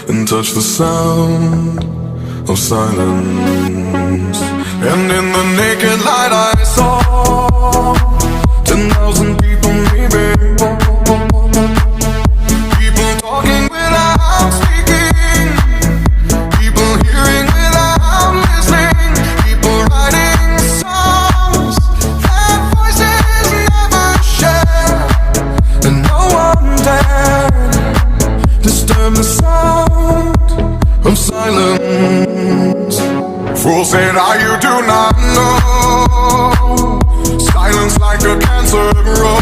and touch the sound of silence. And in the naked light I saw 10,000 people, maybe. People talking without speaking, people hearing without listening, people writing songs that voices never share, and no one dared disturb the sound of silence. Fool said, you do not know. Silence like a cancer grows.